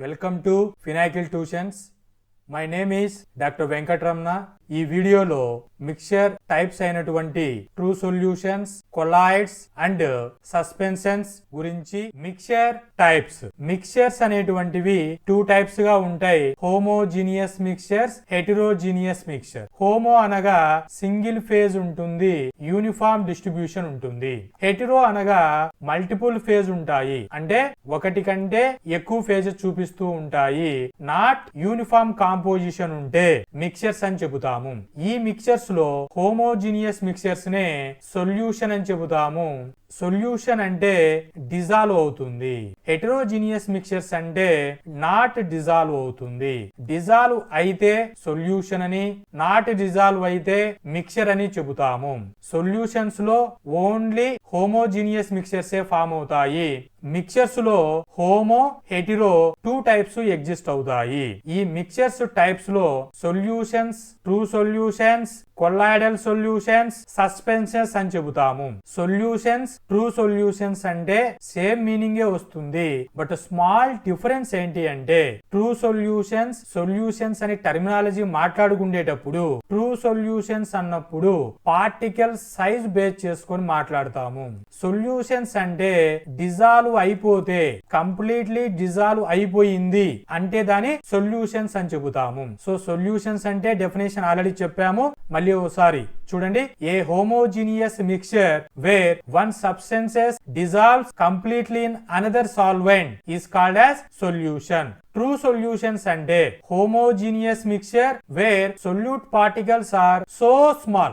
Welcome to Pinnacle tuitions. My name is doctor Venkataramana. ఈ వీడియోలో mixture types అయినటువంటి true solutions, colloids and suspensions గురించి. Mixtures అనేటువంటివి two types గా ఉంటాయి. Homogeneous mixtures, heterogeneous mixture. Homo అనగా సింగిల్ ఫేజ్ ఉంటుంది, యూనిఫామ్ డిస్ట్రిబ్యూషన్ ఉంటుంది. హెటెరో అనగా మల్టిపుల్ ఫేజ్ ఉంటాయి, అంటే ఒకటి కంటే ఎక్కువ ఫేజెస్ చూపిస్తూ ఉంటాయి. నాట్ యూనిఫామ్ కాంపోజిషన్ ఉంటే మిక్చర్స్ అని చెబుతాము. ఈ మిక్చర్స్ లో హోమోజీనియస్ మిక్చర్స్ నే సొల్యూషన్ అని చెబుతాము. సొల్యూషన్ అంటే డిజాల్వ్ అవుతుంది. హెటెరోజీనియస్ మిక్చర్స్ అంటే నాట్ డిజాల్వ్ అవుతుంది. డిజాల్వ్ అయితే సొల్యూషన్ అని, నాట్ డిజాల్వ్ అయితే మిక్చర్ అని చెబుతాము. సొల్యూషన్స్ లో ఓన్లీ హోమోజీనియస్ మిక్చర్స్ ఫామ్ అవుతాయి. మిక్చర్స్ లో homo, hetero two types exist అవుతాయి. ఈ మిక్చర్స్ టైప్స్ లో solutions, true solutions, colloidal solutions, suspensions అని చెబుతాము. సొల్యూషన్స్, ట్రూ సొల్యూషన్స్ అంటే సేమ్ మీనింగ్ వస్తుంది, బట్ స్మాల్ డిఫరెన్స్ ఏంటి అంటే ట్రూ సొల్యూషన్స్, సొల్యూషన్స్ అని టర్మినాలజీ మాట్లాడుకునేటప్పుడు ట్రూ సొల్యూషన్స్ అన్నప్పుడు పార్టికల్ సైజ్ బేస్ చేసుకొని మాట్లాడతాము. సొల్యూషన్స్ అంటే డిజాల్వ్ అయిపోతే, కంప్లీట్లీ డిజాల్వ్ అయిపోయింది అంటే దాని సొల్యూషన్స్ అని చెబుతాము. సో సొల్యూషన్స్ అంటే డెఫినేషన్ ఆల్రెడీ చెప్పాము, మళ్ళీ ఒకసారి చూడండి. A homogeneous mixture where one substances dissolves completely in another solvent is called as solution. True solutions అంటే homogeneous mixture where solute particles are so small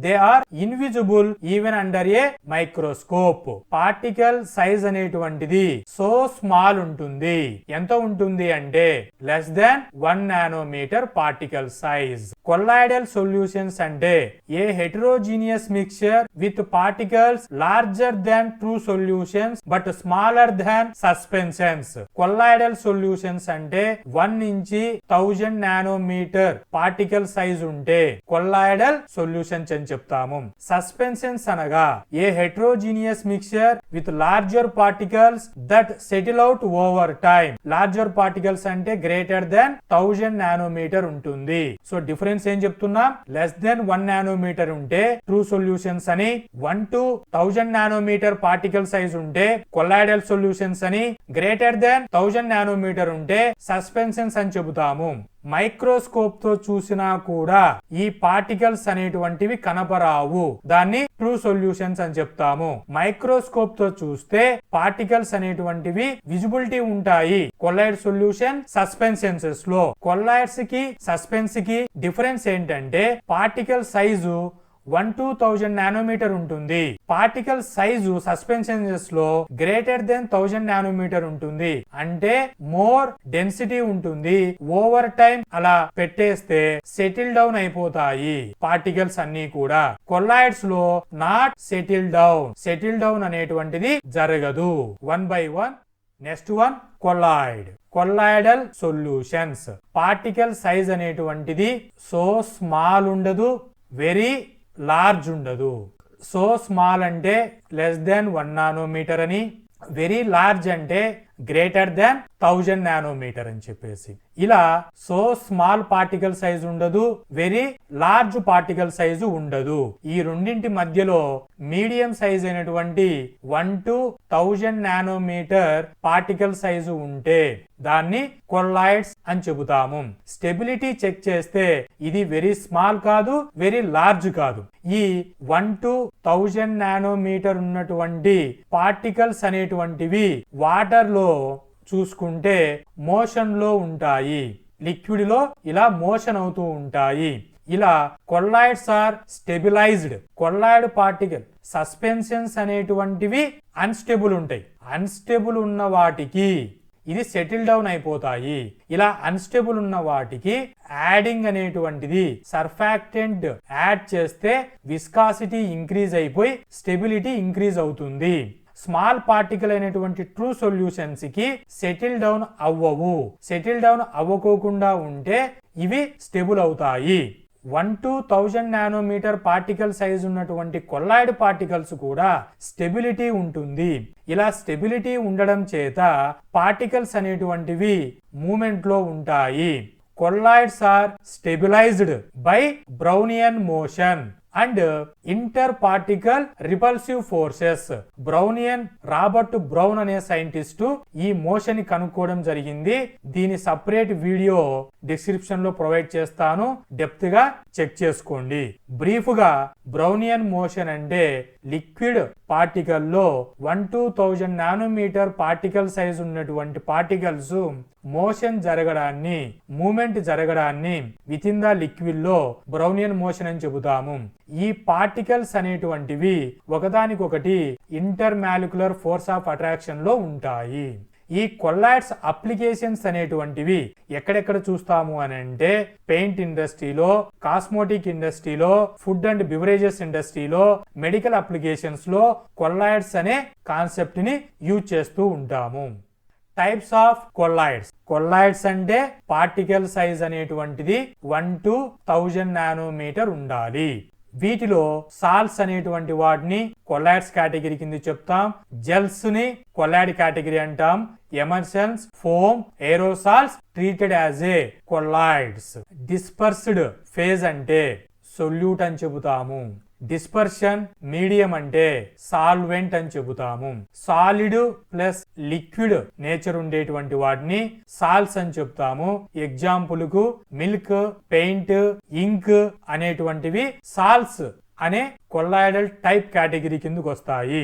they are invisible even under a microscope. Particle size అనేటువంటిది so small ఉంటుంది. ఎంత ఉంటుంది అంటే less than 1 nanometer particle size. Colloidal solutions అంటే a heterogeneous mixture with particles larger than true solutions but smaller than suspensions. Colloidal solutions అంటే 1 నుంచి 1000 nanometer particle size ఉంటే colloidal solutions అని చెప్తాము. సస్పెన్షన్స్ అనగా a heterogeneous mixture with larger particles that settle out over time. Larger particles అంటే greater than 1000 nanometer ఉంటుంది. So difference ఏం చెప్తున్నాం? లెస్ దెన్ 1 నానోమీటర్ ఉంటే ట్రూ సొల్యూషన్స్ అని, 1 to 1000 నానోమీటర్ పార్టికల్ సైజ్ ఉంటే కొల్లాయిడల్ సొల్యూషన్స్ అని, గ్రేటర్ దాన్ 1000 నానోమీటర్ ఉంటే suspensions అని చెబుతాము. మైక్రోస్కోప్ తో చూసినా కూడా ఈ పార్టికల్స్ అనేటువంటివి కనపరావు, దాన్ని ట్రూ సొల్యూషన్స్ అని చెప్తాము. మైక్రోస్కోప్ తో చూస్తే పార్టికల్స్ అనేటువంటివి విజిబిలిటీ ఉంటాయి. కొల్లాయిడ్ సొల్యూషన్, సస్పెన్షన్స్ లో కొల్లాయిడ్స్ కి సస్పెన్స్ కి డిఫరెన్స్ ఏంటంటే పార్టికల్ సైజు 1 to 1000 నానోమీటర్ ఉంటుంది. పార్టికల్ సైజు సస్పెన్షన్స్ లో గ్రేటర్ దెన్ 1000 నానోమీటర్ ఉంటుంది, అంటే మోర్ డెన్సిటీ ఉంటుంది. ఓవర్ టైం అలా పెట్టేస్తే సెటిల్ డౌన్ అయిపోతాయి పార్టికల్స్ అన్ని కూడా. కొల్లాయిడ్స్ లో నాట్ సెటిల్ డౌన్ అనేటువంటిది జరగదు. 1 by 1. Next one colloidal solutions. Particle size అనేటువంటిది సో స్మాల్ ఉండదు, వెరీ లార్జ్ ఉండదు. సో స్మాల్ అంటే లెస్ దాన్ 1 నానోమీటర్ అని, వెరీ లార్జ్ అంటే గ్రేటర్ దాన్ 1000 నానోమీటర్ అని చెప్పేసి. ఇలా సో స్మాల్ పార్టికల్ సైజ్ ఉండదు, వెరీ లార్జ్ పార్టికల్ సైజు ఉండదు. ఈ రెండింటి మధ్యలో మీడియం సైజ్ అయినటువంటి 1 to 1000 నానోమీటర్ పార్టికల్ సైజు ఉంటే దాన్ని కొల్లాయిడ్స్ అని చెబుతాము. స్టెబిలిటీ చెక్ చేస్తే ఇది వెరీ స్మాల్ కాదు, వెరీ లార్జ్ కాదు. ఈ 1 to 1000 నానోమీటర్ ఉన్నటువంటి పార్టికల్స్ అనేటువంటివి వాటర్ లో చూసుకుంటే మోషన్ లో ఉంటాయి, లిక్విడ్ లో ఇలా మోషన్ అవుతూ ఉంటాయి. ఇలా colloids are stabilized. Colloid particle suspensions అనేటువంటివి అన్స్టేబుల్ ఉంటాయి. అన్స్టేబుల్ ఉన్న వాటికి ఇది సెటిల్ డౌన్ అయిపోతాయి. ఇలా అన్స్టేబుల్ ఉన్న వాటికి యాడింగ్ అనేటువంటిది సర్ఫాక్టెంట్ యాడ్ చేస్తే విస్కాసిటీ ఇంక్రీజ్ అయిపోయి స్టెబిలిటీ ఇంక్రీజ్ అవుతుంది. స్మాల్ పార్టికల్ అయినటువంటి ట్రూ సొల్యూషన్స్ కి సెటిల్ డౌన్ అవ్వవు. సెటిల్ డౌన్ అవ్వకోకుండా ఉంటే ఇవి స్టేబుల్ అవుతాయి. 1 to 1000 నానోమీటర్ పార్టికల్ సైజ్ ఉన్నటువంటి కొల్లాయిడ్ పార్టికల్స్ కూడా స్టెబిలిటీ ఉంటుంది. ఇలా స్టెబిలిటీ ఉండడం చేత పార్టికల్స్ అనేటువంటివి మూమెంట్ లో ఉంటాయి. Colloids are stabilized by Brownian motion and inter particle repulsive forces. Brownian Robert Brown అనే సైంటిస్టు ఈ మోషన్ ని కనుక్కోవడం జరిగింది. దీని సపరేట్ వీడియో డిస్క్రిప్షన్ లో ప్రొవైడ్ చేస్తాను, డెప్త్ గా చెక్ చేసుకోండి. బ్రీఫ్ గా బ్రౌనియన్ మోషన్ అంటే లిక్విడ్ పార్టికల్ లో 1 to 1000 నానోమీటర్ పార్టికల్ సైజ్ ఉన్నటువంటి పార్టికల్స్ మోషన్ జరగడాన్ని, మూమెంట్ జరగడాన్ని విత్ ఇన్ ద లిక్విడ్ లో బ్రౌనియన్ మోషన్ అని చెబుతాము. ఈ పార్టికల్స్ అనేటువంటివి ఒకదానికొకటి inter molecular force of attraction లో ఉంటాయి. ఈ కొల్లాయిడ్స్ అప్లికేషన్స్ అనేటువంటివి ఎక్కడెక్కడ చూస్తాము అని అంటే పెయింట్ ఇండస్ట్రీలో, కాస్మోటిక్ ఇండస్ట్రీలో, ఫుడ్ అండ్ బివరేజెస్ ఇండస్ట్రీలో, మెడికల్ అప్లికేషన్స్ లో కొల్లాయిడ్స్ అనే కాన్సెప్ట్ ని యూజ్ చేస్తూ ఉంటాము. Types of colloids. కొల్లాయిడ్స్ అంటే పార్టికల్ సైజ్ అనేటువంటిది 1 to 1000 నానోమీటర్ ఉండాలి. వీటిలో సాల్ట్స్ అనేటువంటి వాటిని కొల్లాయిడ్స్ కేటగిరీ కింద చెప్తాం. జెల్స్ ని కొల్లాయిడ్ కేటగిరీ అంటాం. Emulsions, foam, aerosols treated as a colloids. Dispersed phase అంటే సొల్యూట్ అని చెబుతాము. డిస్పర్షన్ మీడియం అంటే సాల్వెంట్ అని చెబుతాము. సాలిడ్ ప్లస్ లిక్విడ్ నేచర్ ఉండేటువంటి వాటిని సాల్ట్స్ అని చెప్తాము. ఎగ్జాంపుల్ కు మిల్క్, పెయింట్, ఇంక్ అనేటువంటివి సాల్ట్స్ అనే కొల్లాయిడల్ టైప్ కేటగిరీ కిందకు వస్తాయి.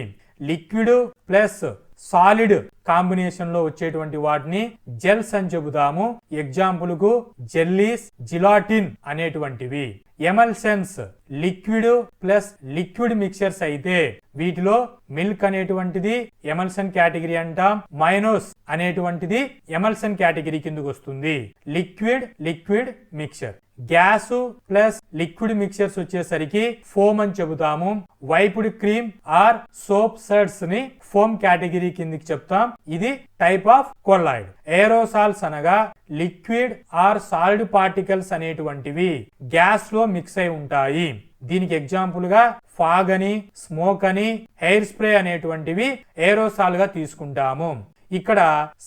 లిక్విడ్ ప్లస్ సాలిడ్ కాంబినేషన్ లో వచ్చేటువంటి వాటిని జెల్స్ అని చెబుతాము. ఎగ్జాంపుల్ కు జెల్లీస్, జిలాటిన్ అనేటువంటివి. ఎమల్సన్స్ లిక్విడ్ ప్లస్ లిక్విడ్ మిక్చర్స్ అయితే వీటిలో మిల్క్ అనేటువంటిది ఎమల్సన్ కేటగిరీ అంటాం. మైనోస్ అనేటువంటిది ఎమల్సన్ కేటగిరీ కిందకు వస్తుంది. Liquid mixture. Gas plus liquid mixtures వచ్చేసరికి ఫోమ్ అని చెబుతాము. వైప్డ్ క్రీమ్ ఆర్ సోప్ సడ్స్ ని ఫోమ్ కేటగిరీ కిందకి చెప్తాం. ఇది టైప్ ఆఫ్ కొల్లాయిడ్. ఏరోసాల్స్ అనగా లిక్విడ్ ఆర్ సాలిడ్ పార్టికల్స్ అనేటువంటివి గ్యాస్ లో మిక్స్ అయి ఉంటాయి. దీనికి ఎగ్జాంపుల్ గా ఫాగ్ అని, స్మోక్ అని, హెయిర్ స్ప్రే అనేటువంటివి ఏరోసాల్ గా తీసుకుంటాము. ఇక్కడ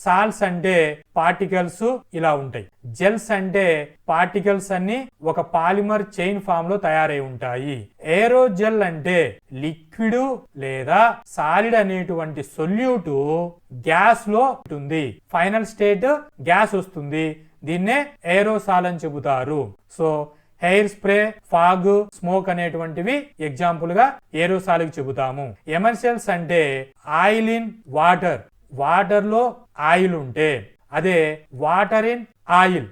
సాల్ట్స్ అంటే పార్టికల్స్ ఇలా ఉంటాయి. జెల్స్ అంటే పార్టికల్స్ అన్ని ఒక పాలిమర్ చైన్ ఫామ్ లో తయారై ఉంటాయి. ఏరోజెల్ అంటే లిక్విడ్ లేదా సాలిడ్ అనేటువంటి సొల్యూట్ గ్యాస్ లో ఉంటుంది. ఫైనల్ స్టేట్ గ్యాస్ వస్తుంది. దీన్నే ఏరోసాల్ అని చెబుతారు. So hair spray, fog, smoke అనేటువంటివి ఎగ్జాంపుల్ గా ఏరోసాల్ కి చెబుతాము. ఎమర్సెల్స్ అంటే ఆయిల్ ఇన్ వాటర్. వాటర్ లో ఆయిల్ ఉంటే అదే water in oil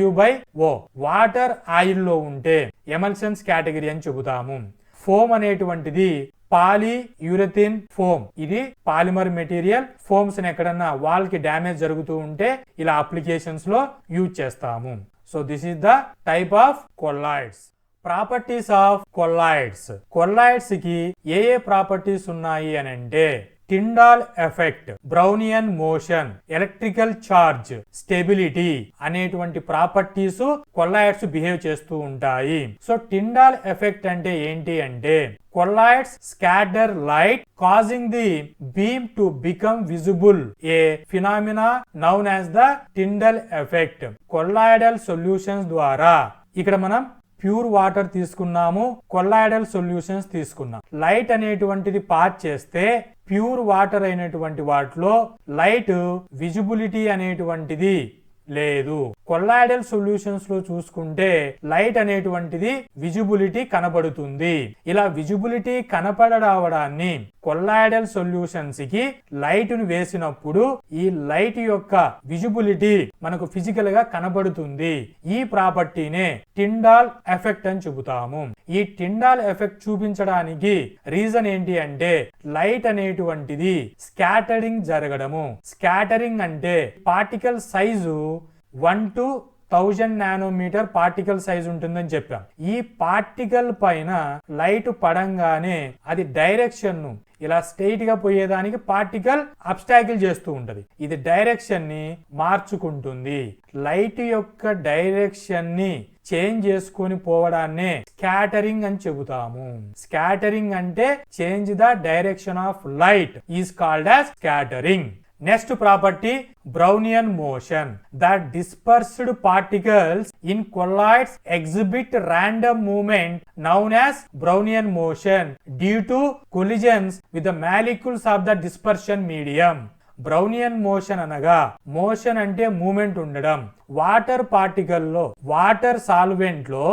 WO. Water oil లో ఉంటే ఎమల్సన్స్ కేటగిరీ అని చెబుతాము. ఫోమ్ అనేటువంటిది పాలియూరథిన్ ఫోమ్. ఇది పాలిమర్ మెటీరియల్. ఫోమ్స్ ఎక్కడన్నా వాల్ కి డ్యామేజ్ జరుగుతూ ఉంటే ఇలా అప్లికేషన్స్ లో యూజ్ చేస్తాము. So this is the type of colloids. Properties of colloids. Colloids కి ఏ ప్రాపర్టీస్ ఉన్నాయి అని అంటే Tyndall effect, Brownian motion, electrical charge, stability అనేటువంటి ప్రాపర్టీస్ కొల్లాయిడ్స్ బిహేవ్ చేస్తూ ఉంటాయి. సో టిండాల్ ఎఫెక్ట్ అంటే ఏంటి అంటే colloids scatter light causing the beam to become visible, a phenomena known as the Tyndall effect. Colloidal solutions ద్వారా ఇక్కడ మనం pure water తీసుకున్నాము, కొల్లాయిడల్ సొల్యూషన్స్ తీసుకున్నాం. లైట్ అనేటువంటిది పాస్ చేస్తే ప్యూర్ వాటర్ అయినటువంటి వాటిలో లైట్ విజిబిలిటీ అనేటువంటిది లేదు. కొల్లాయిడల్ సొల్యూషన్స్ లో చూసుకుంటే లైట్ అనేటువంటిది విజిబిలిటీ కనబడుతుంది. ఇలా విజిబిలిటీ కనపడడాన్ని కొల్లాయిడల్ సొల్యూషన్స్ కి లైట్ ను వేసినప్పుడు ఈ లైట్ యొక్క విజిబిలిటీ మనకు ఫిజికల్ గా కనబడుతుంది. ఈ ప్రాపర్టీనే టిండాల్ ఎఫెక్ట్ అని చెబుతాము. ఈ టిండాల్ ఎఫెక్ట్ చూపించడానికి రీజన్ ఏంటి అంటే లైట్ అనేటువంటిది స్కాటరింగ్ జరగడము. స్కాటరింగ్ అంటే particle size 1 to 1000 nanometer particle size ఉంటుందని చెప్పాం. ఈ పార్టికల్ పైన లైట్ పడంగానే అది డైరెక్షన్ ను ఇలా స్ట్రైట్ గా పోయేదానికి పార్టికల్ అబ్స్టాకిల్ చేస్తూ ఉంటది. ఇది డైరెక్షన్ ని మార్చుకుంటుంది. లైట్ యొక్క డైరెక్షన్ ని చేంజ్ చేసుకొని పోవడాన్నే స్కాటరింగ్ అని చెబుతాము. స్కాటరింగ్ అంటే change the direction of light is called as scattering. Next property, Brownian motion. The dispersed particles in colloids exhibit random movement known as Brownian motion due to collisions with the molecules of the dispersion medium. Brownian motion అనగా motion అంటే moment ఉండడం. Water particle లో water solvent లో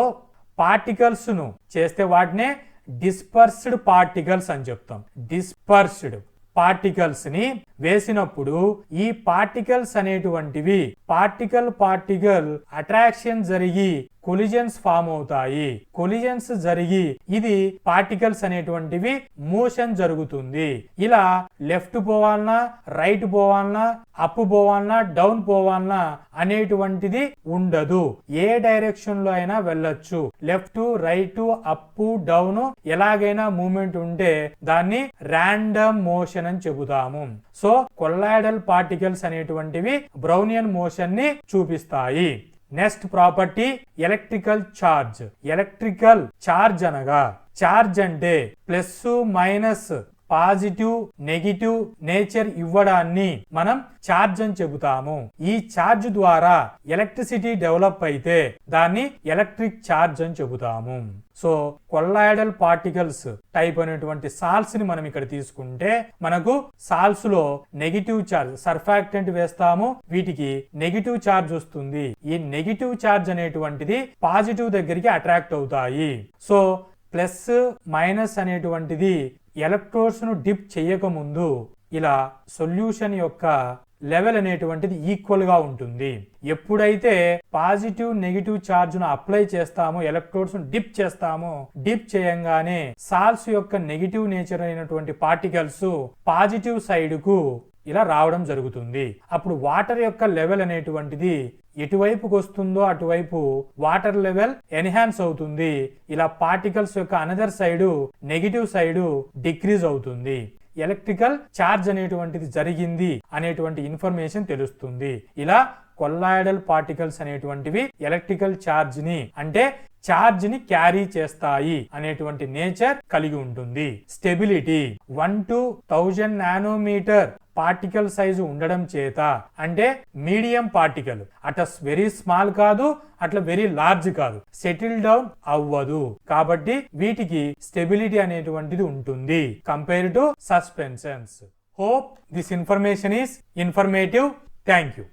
particles ను చేస్తే వాటినే dispersed particles అని చెప్తాం. డిస్పర్స్డ్ పార్టికల్స్ ని వేసినప్పుడు ఈ పార్టికల్స్ అనేటువంటివి పార్టికల్ అట్రాక్షన్ జరిగి కొలిజన్స్ ఫామ్ అవుతాయి. కొలిజన్స్ జరిగి ఇది పార్టికల్స్ అనేటువంటివి మోషన్ జరుగుతుంది. ఇలా లెఫ్ట్ పోవాలన్నా, రైట్ పోవాలన్నా, అప్ పోవాలన్నా, డౌన్ పోవాలన్నా అనేటువంటిది ఉండదు. ఏ డైరెక్షన్ లో అయినా వెళ్ళొచ్చు. లెఫ్ట్, రైట్, అప్, డౌన్ ఎలాగైనా మూమెంట్ ఉంటే దాన్ని ర్యాండమ్ మోషన్ అని చెబుతాము. సో కొల్లాయిడల్ పార్టికల్స్ అనేటువంటివి బ్రౌనియన్ మోషన్ ని చూపిస్తాయి. Next property, electrical charge. Electrical charge అనగా ఛార్జ్ అంటే plus minus positive negative nature ఇవ్వడాన్ని మనం ఛార్జ్ అని చెబుతాము. ఈ ఛార్జ్ ద్వారా ఎలక్ట్రిసిటీ డెవలప్ అయితే దాన్ని ఎలక్ట్రిక్ ఛార్జ్ అని చెబుతాము. సో కొల్లాయిడల్ పార్టికల్స్ టైప్ అనేటువంటి సాల్స్ ని మనం ఇక్కడ తీసుకుంటే మనకు సాల్స్ లో నెగిటివ్ ఛార్జ్ సర్ఫాక్టెంట్ వేస్తాము, వీటికి నెగిటివ్ ఛార్జ్ వస్తుంది. ఈ నెగిటివ్ ఛార్జ్ అనేటువంటిది పాజిటివ్ దగ్గరికి అట్రాక్ట్ అవుతాయి. సో ప్లస్ మైనస్ అనేటువంటిది ఎలక్ట్రోడ్స్ ను డిప్ చేయకముందు ఇలా సొల్యూషన్ యొక్క లెవెల్ అనేటువంటిది ఈక్వల్ గా ఉంటుంది. ఎప్పుడైతే పాజిటివ్ నెగిటివ్ ఛార్జ్ ను అప్లై చేస్తామో, ఎలక్ట్రోడ్స్ ను డిప్ చేస్తామో, డిప్ చేయంగానే సాల్స్ యొక్క నెగిటివ్ నేచర్ అయినటువంటి పార్టికల్స్ పాజిటివ్ సైడ్ కు ఇలా రావడం జరుగుతుంది. అప్పుడు వాటర్ యొక్క లెవెల్ అనేటువంటిది ఎటువైపుకి వస్తుందో అటువైపు వాటర్ లెవెల్ ఎన్హాన్స్ అవుతుంది. ఇలా పార్టికల్స్ యొక్క another side negative side decrease అవుతుంది. ఎలక్ట్రికల్ ఛార్జ్ అనేటువంటిది జరిగింది అనేటువంటి ఇన్ఫర్మేషన్ తెలుస్తుంది. ఇలా కొల్లాయిడల్ పార్టికల్స్ అనేటువంటివి ఎలక్ట్రికల్ ఛార్జ్ ని అంటే ఛార్జ్ ని క్యారీ చేస్తాయి అనేటువంటి నేచర్ కలిగి ఉంటుంది. Stability 1 to 1000 nanometer particle size ఉండడం చేత అంటే మీడియం పార్టికల్, అట్లా వెరీ స్మాల్ కాదు, అట్లా వెరీ లార్జ్ కాదు, సెటిల్ డౌన్ అవ్వదు. కాబట్టి వీటికి స్టెబిలిటీ అనేటువంటిది ఉంటుంది compare to suspensions. Hope this information is informative. Thank you.